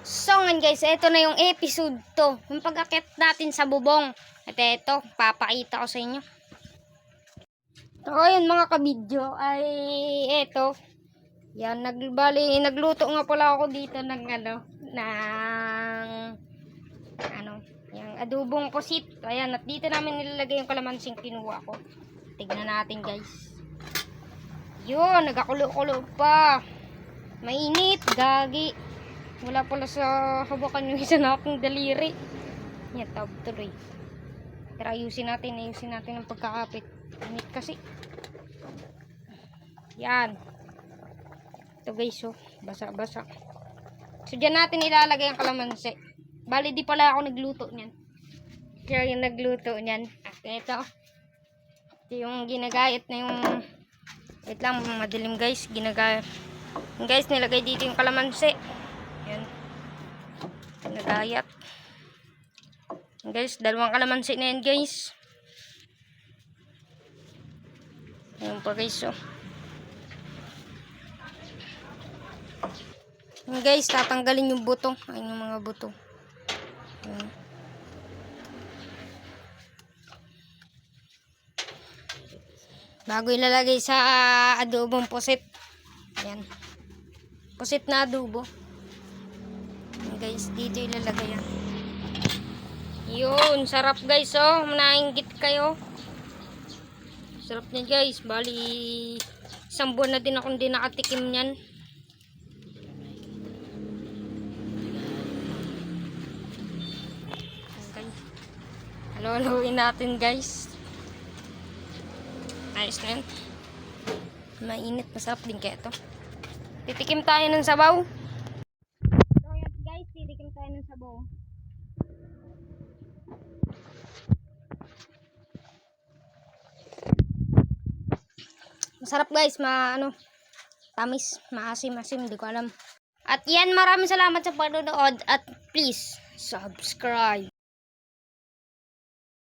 So ngayon guys, ito na yung episode 2. Yung pag-akit natin sa bubong. At ito, papakita ko sa inyo. So ayun mga kabidyo, ay ito. Yan, nagluto nga pala ako dito ng yung adobong pusit. Ayan, at dito namin nilalagay yung kalamansing kinuha ko. Tignan natin guys. Yun, nagakulo-kulo pa. Mainit, gagi. Wala pala sa hawakan yung isa na akong daliri. Yan, tawag tuloy. Pero ayusin natin ang pagkakapit. Init kasi. Yan. Ito guys, oh. Basa-basa. So, dyan natin ilalagay ang kalamansi. Bali, di pala ako nagluto niyan. Kaya yung nagluto niyan. At ito. Ito yung ginagayat na yung... Wait lang, madilim guys. Ginagayat. Guys, nilagay dito yung kalamansi. Yan. Ginagayat. Guys, dalawang kalamansi na yan guys. Ayan pa guys, oh. Ayan guys, tatanggalin yung buto. Ayan yung mga buto. Ayan. Bago ilalagay sa adobong pusit. Ayan. Pusit na adobo. Ayan guys, dito ilalagay yan. Yun, sarap guys, oh. Manainggit kayo. Sarap niya guys. Bali, isang buwan na din akong di nakatikim niyan. Okay. Halo-haloin natin guys. Ayos na yun. Mainit, masarap din kaya ito. Titikim tayo ng sabaw. So yun guys, titikim tayo ng sabaw. Masarap guys, tamis, maasim-asim, hindi ko alam. At yan, maraming salamat sa panonood at please subscribe.